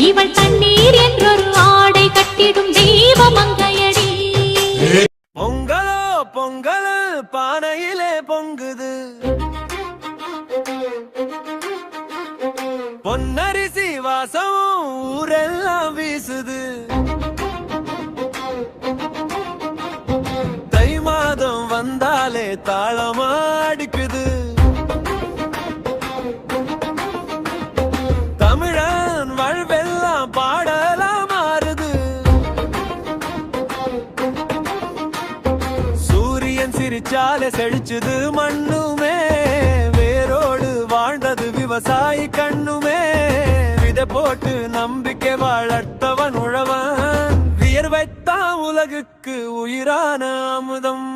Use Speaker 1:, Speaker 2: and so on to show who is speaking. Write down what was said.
Speaker 1: இவள் தண்ணீர் என்றொரு ஆடை கட்டிடும் தெய்வ மங்கையடி.
Speaker 2: பொங்கலோ பொங்கல் பானையிலே பொங்குது, பொன்னரிசி வாசம் ஊரெல்லாம் வீசுது. தை மாதம் வந்தாலே தாளமா அடிக்குது. தமிழன் வாழ்வெல்லாம் பாடலாம் மாறுது. சூரியன் சிரிச்சாலே செழிச்சுது மண்ணுமே, வேரோடு வாழ்ந்தது விவசாயி கண்ணுமே. விதை போட்டு நம்பிக்கை வளர்த்தவன் உழவன், வியர்வைத்தான் உலகுக்கு உயிரான அமுதம்.